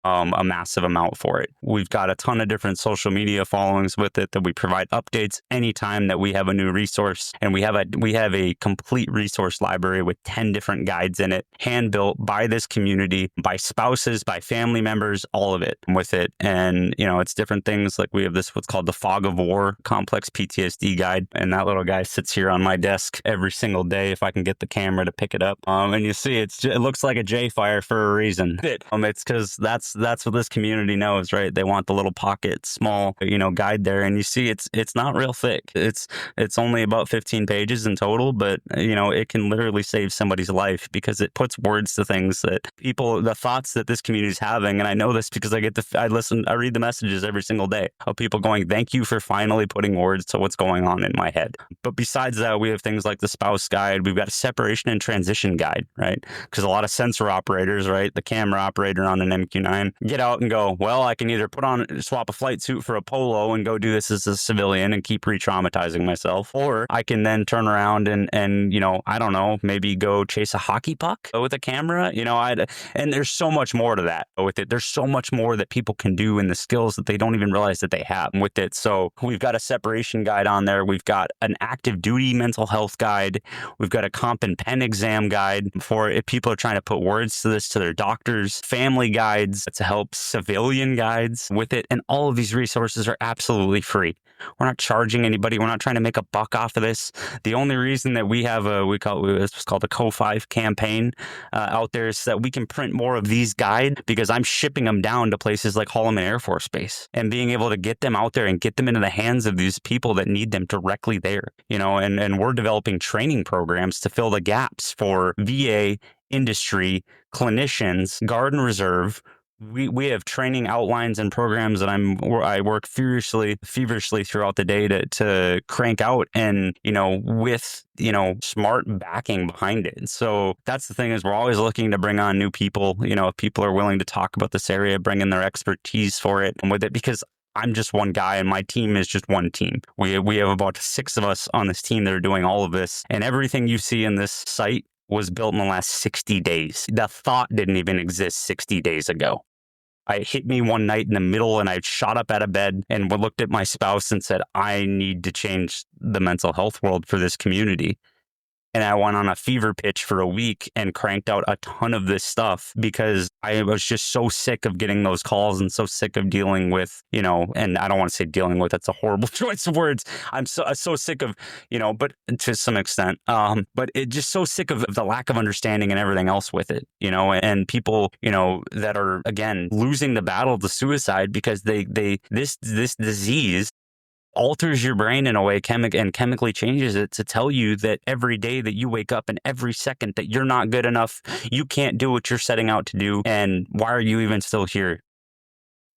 a massive amount for it. We've got a ton of different social media followings with it that we provide updates anytime that we have a new resource. And we have a complete resource library with 10 different guides in it, hand built by this community, by spouses, by family members, all of it with it. And, it's different things like we have what's called the Fog of War Complex PTSD guide. And that little guy sits here on my desk every single day if I can get the camera to pick it up. And you see it looks like a J fire for a reason. It's because that's what this community knows, right? They want the little pocket, small, guide there. And you see it's not real thick. It's only about 15 pages in total, but, it can literally save somebody's life, because it puts words to things that the thoughts that this community is having. And I know this because I read the messages every single day of people going, thank you for finally putting words to what's going on in my head. But besides that, we have things like the spouse guide. We've got a separation and transition guide, right? Because a lot of sensor operators, right? The camera operator on an MQ-9 get out and go, well, I can either swap a flight suit for a polo and go do this as a civilian and keep re-traumatizing myself, or I can then turn around and I don't know, maybe go chase a hockey puck with a camera, and there's so much more to that with it. There's so much more that people can do in the skills that they don't even realize that they have with it. So we've got a separation guide on there. We've got an active duty mental health guide. We've got a comp and pen exam guide for if people are trying to put words to this to their doctors, family guides to help, civilian guides with it. And all of these resources are absolutely free. We're not charging anybody. We're not trying to make a buck off of this. The only reason that we have it's called the Co5 campaign out there is that we can print more of these guides, because I'm shipping them down to places like Holloman Air Force Base and being able to get them out there and get them into the hands of these people that need them directly there, and we're developing training programs to fill the gaps for VA, industry, clinicians, Guard and Reserve. We have training outlines and programs that I work feverishly throughout the day to crank out, and with smart backing behind it. So that's the thing, is we're always looking to bring on new people. If people are willing to talk about this area, bring in their expertise for it and with it, because I'm just one guy and my team is just one team. We have about 6 of us on this team that are doing all of this, and everything you see in this site was built in the last 60 days. The thought didn't even exist 60 days ago. It hit me one night in the middle, and I shot up out of bed and looked at my spouse and said, I need to change the mental health world for this community. And I went on a fever pitch for a week and cranked out a ton of this stuff because I was just so sick of getting those calls and so sick of dealing with, and I don't want to say dealing with, that's a horrible choice of words. I'm so sick of, but to some extent, but it just so sick of the lack of understanding and everything else with it, and people, that are, again, losing the battle to suicide because this disease alters your brain in a way and chemically changes it to tell you that every day that you wake up and every second that you're not good enough, you can't do what you're setting out to do. And why are you even still here?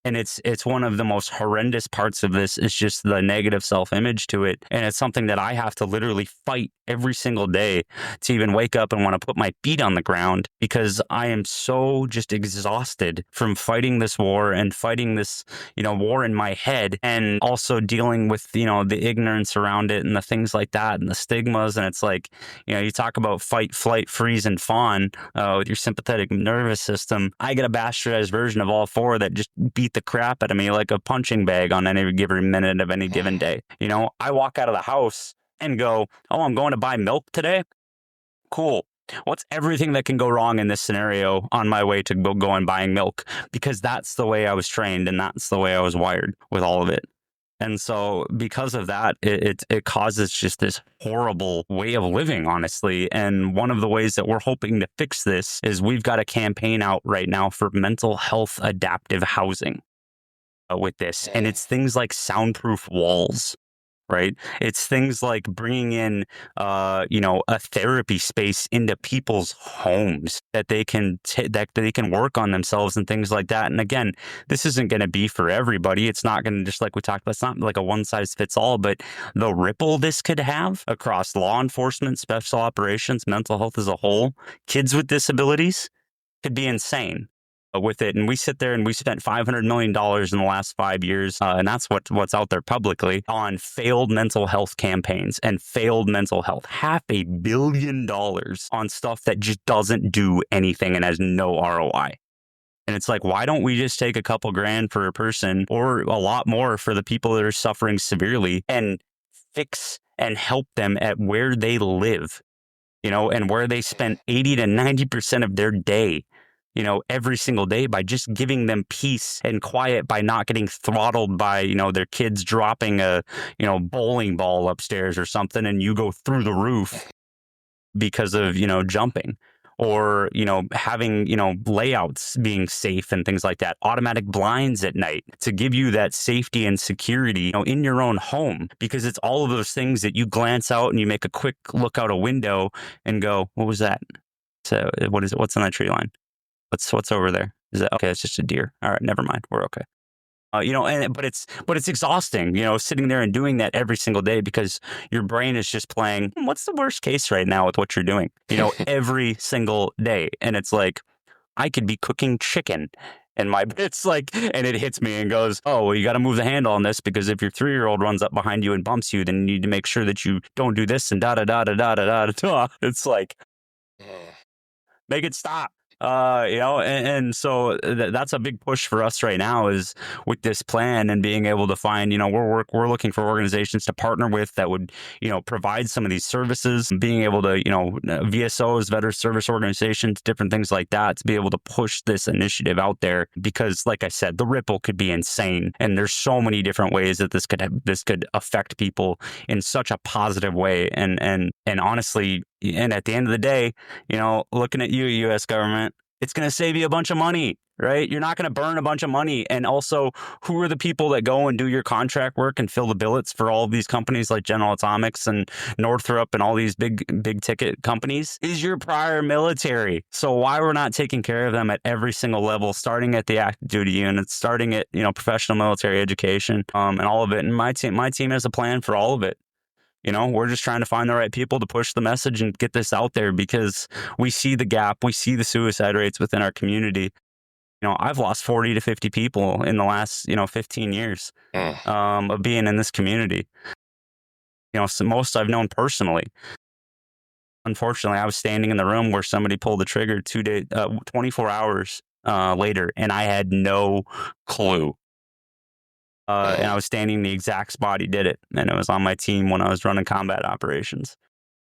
And it's one of the most horrendous parts of this is just the negative self-image to it. And it's something that I have to literally fight every single day to even wake up and want to put my feet on the ground because I am so just exhausted from fighting this war and fighting this, war in my head and also dealing with, the ignorance around it and the things like that and the stigmas. And it's like, you talk about fight, flight, freeze, and fawn with your sympathetic nervous system. I get a bastardized version of all four that just beat the crap out of me like a punching bag on any given minute of any given day. I walk out of the house and go, oh, I'm going to buy milk today. Cool. What's everything that can go wrong in this scenario on my way to go and buying milk? Because that's the way I was trained and that's the way I was wired with all of it. And so because of that, it causes just this horrible way of living, honestly. And one of the ways that we're hoping to fix this is we've got a campaign out right now for mental health adaptive housing with this. And it's things like soundproof walls. Right. It's things like bringing in, a therapy space into people's homes that they can work on themselves and things like that. And again, this isn't going to be for everybody. It's not going to, just like we talked about, it's not like a one size fits all, but the ripple this could have across law enforcement, special operations, mental health as a whole, kids with disabilities could be insane with it. And we sit there and we spent $500 million in the last 5 years. And that's what's out there publicly on failed mental health campaigns and failed mental health. $500 million on stuff that just doesn't do anything and has no ROI. And it's like, why don't we just take a couple grand for a person or a lot more for the people that are suffering severely and fix and help them at where they live, and where they spend 80 to 90% of their day, every single day, by just giving them peace and quiet, by not getting throttled by, their kids dropping a, bowling ball upstairs or something and you go through the roof because of, jumping. Or, having, layouts being safe and things like that. Automatic blinds at night to give you that safety and security, in your own home, because it's all of those things that you glance out and you make a quick look out a window and go, what was that? So what is it? What's on that tree line? What's over there? Is that okay? It's just a deer. All right, never mind. We're okay. But it's exhausting, sitting there and doing that every single day because your brain is just playing, what's the worst case right now with what you're doing, every single day. And it's like, I could be cooking chicken and it's like, and it hits me and goes, oh, well, you got to move the handle on this because if your 3-year-old runs up behind you and bumps you, then you need to make sure that you don't do this and da da da da da da da da. It's like, make it stop. And so that's a big push for us right now is with this plan and being able to find, we're looking for organizations to partner with that would, provide some of these services, being able to, VSOs, veteran service organizations, different things like that, to be able to push this initiative out there because, like I said, the ripple could be insane. And there's so many different ways that this could affect people in such a positive way. And honestly, and at the end of the day, looking at you, U.S. government, it's going to save you a bunch of money, right? You're not going to burn a bunch of money. And also, who are the people that go and do your contract work and fill the billets for all of these companies like General Atomics and Northrop and all these big ticket companies? Is your prior military. So why we're not taking care of them at every single level, starting at the active duty units, starting at, professional military education, and all of it. And my team has a plan for all of it. We're just trying to find the right people to push the message and get this out there because we see the gap. We see the suicide rates within our community. I've lost 40 to 50 people in the last, 15 years of being in this community. So most I've known personally. Unfortunately, I was standing in the room where somebody pulled the trigger 24 hours later, and I had no clue. And I was standing in the exact spot he did it. And it was on my team when I was running combat operations.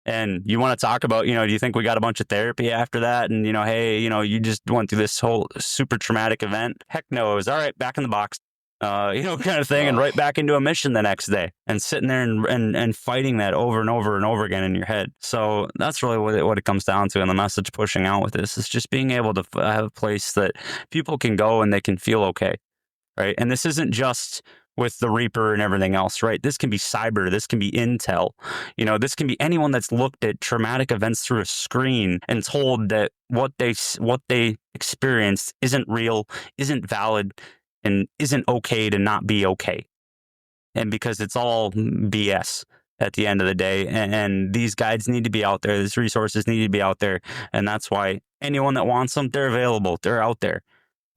And you want to talk about, do you think we got a bunch of therapy after that? And, hey, you just went through this whole super traumatic event. Heck no, it was all right, back in the box, kind of thing, and right back into a mission the next day and sitting there and fighting that over and over and over again in your head. So that's really what it comes down to. And the message pushing out with this is just being able to have a place that people can go and they can feel okay. Right. And this isn't just with the Reaper and everything else, right? This can be cyber. This can be intel. This can be anyone that's looked at traumatic events through a screen and told that what they experienced isn't real, isn't valid, and isn't okay to not be okay. And because it's all BS at the end of the day. And these guides need to be out there. These resources need to be out there. And that's why anyone that wants them, they're available. They're out there.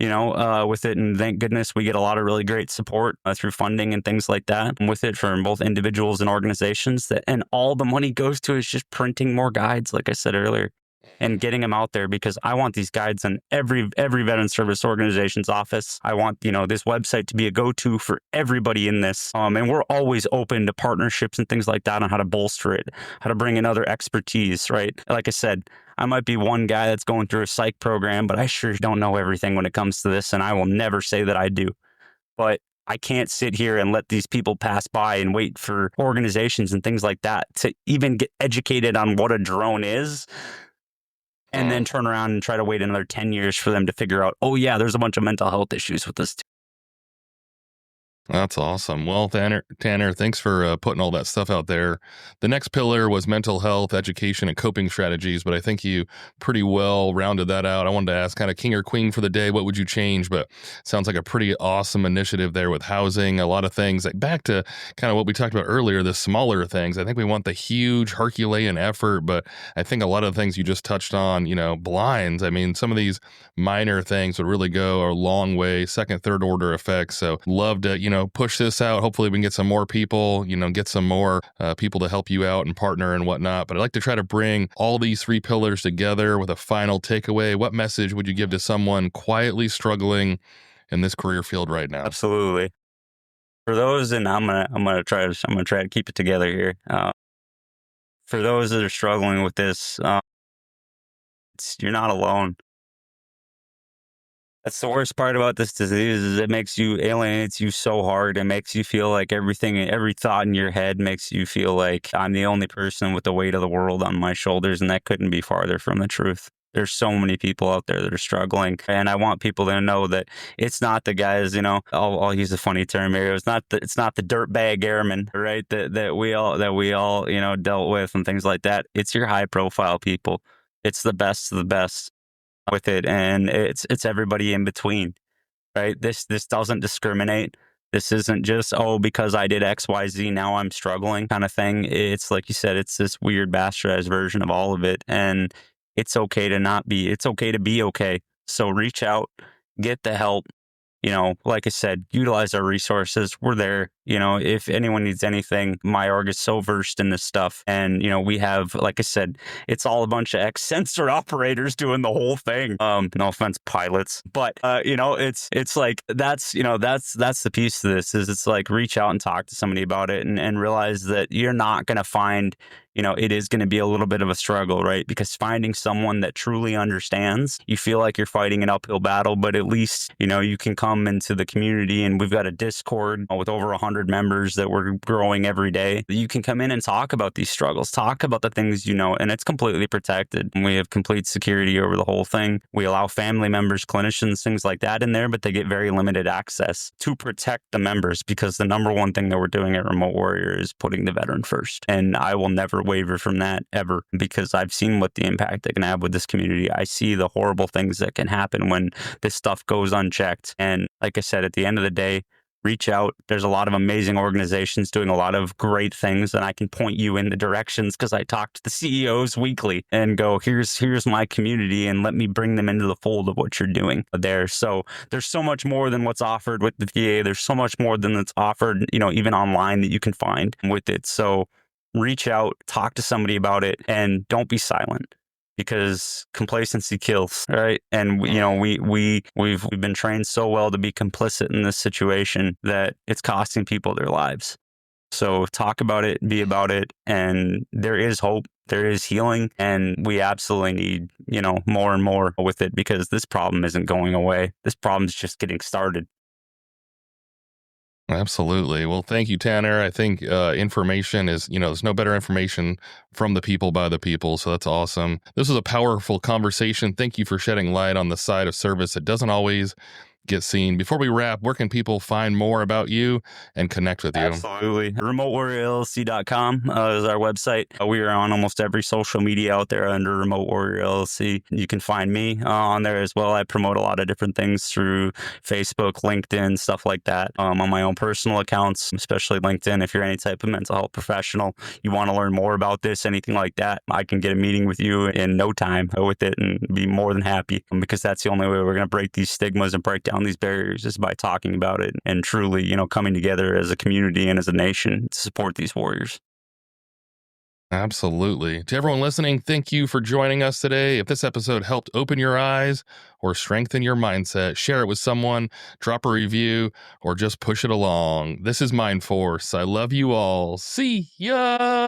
With it. And thank goodness we get a lot of really great support through funding and things like that with it from both individuals and organizations and all the money goes to is just printing more guides, like I said earlier, and getting them out there because I want these guides in every veteran service organization's office. I want, this website to be a go-to for everybody in this. And we're always open to partnerships and things like that on how to bolster it, how to bring in other expertise, right? Like I said, I might be one guy that's going through a psych program, but I sure don't know everything when it comes to this. And I will never say that I do. But I can't sit here and let these people pass by and wait for organizations and things like that to even get educated on what a drone is. And then turn around and try to wait another 10 years for them to figure out, oh, yeah, there's a bunch of mental health issues with this too. That's awesome. Well, Tanner, thanks for putting all that stuff out there. The next pillar was mental health, education, and coping strategies, but I think you pretty well rounded that out. I wanted to ask kind of king or queen for the day, what would you change? But sounds like a pretty awesome initiative there with housing, a lot of things. Like back to kind of what we talked about earlier, the smaller things. I think we want the huge Herculean effort, but I think a lot of the things you just touched on, blinds. I mean, some of these minor things would really go a long way, second, third order effects. So love to, push this out. Hopefully we can get some more people, get some more people to help you out and partner and whatnot. But I'd like to try to bring all these three pillars together with a final takeaway. What message would you give to someone quietly struggling in this career field right now? Absolutely. For those, and I'm gonna try to keep it together here. For those that are struggling with this, you're not alone. That's the worst part about this disease is it alienates you so hard. It makes you feel like every thought in your head makes you feel like I'm the only person with the weight of the world on my shoulders. And that couldn't be farther from the truth. There's so many people out there that are struggling. And I want people to know that it's not the guys, I'll use a funny term here. It's not the dirtbag airmen, right? That we all, dealt with and things like that. It's your high profile people. It's the best of the best with it, and it's everybody in between, right? This doesn't discriminate. This isn't just because I did XYZ now I'm struggling kind of thing. It's like you said, it's this weird bastardized version of all of it, and it's okay to be okay. So reach out, get the help. Like I said, utilize our resources. We're there. If anyone needs anything, my org is so versed in this stuff. And, we have, like I said, it's all a bunch of ex-sensor operators doing the whole thing. No offense, pilots. But, it's like, that's the piece to this is it's like reach out and talk to somebody about it and realize that you're not going to find, it is going to be a little bit of a struggle, right? Because finding someone that truly understands, you feel like you're fighting an uphill battle, but at least, you can come into the community and we've got a Discord with over 100 members that we're growing every day. You can come in and talk about these struggles, talk about the things and it's completely protected. We have complete security over the whole thing. We allow family members, clinicians, things like that in there, but they get very limited access to protect the members because the number one thing that we're doing at Remote Warrior is putting the veteran first. And I will never waver from that ever because I've seen what the impact it can have with this community. I see the horrible things that can happen when this stuff goes unchecked. And like I said, at the end of the day, reach out. There's a lot of amazing organizations doing a lot of great things, and I can point you in the directions because I talk to the CEOs weekly and go, here's my community, and let me bring them into the fold of what you're doing there. So there's so much more than what's offered with the VA. There's so much more than that's offered, even online that you can find with it. So reach out, talk to somebody about it, and don't be silent. Because complacency kills, right? And we've been trained so well to be complicit in this situation that it's costing people their lives. So talk about it, be about it, and there is hope. there is healing, and we absolutely need, more and more with it, because this problem isn't going away. This problem is just getting started. Absolutely. Well, thank you, Tanner. I think information is, there's no better information from the people by the people. So that's awesome. This was a powerful conversation. Thank you for shedding light on the side of service that doesn't always get seen. Before we wrap, where can people find more about you and connect with you? Absolutely. RemoteWarriorLLC.com is our website. We are on almost every social media out there under Remote Warrior LLC. You can find me on there as well. I promote a lot of different things through Facebook, LinkedIn, stuff like that. On my own personal accounts, especially LinkedIn. If you're any type of mental health professional, you want to learn more about this, anything like that, I can get a meeting with you in no time with it and be more than happy, because that's the only way we're going to break these stigmas and break down these barriers, is by talking about it and truly, coming together as a community and as a nation to support these warriors. Absolutely. To everyone listening, thank you for joining us today. If this episode helped open your eyes or strengthen your mindset, share it with someone, drop a review, or just push it along. This is Mind Force. I love you all. See ya.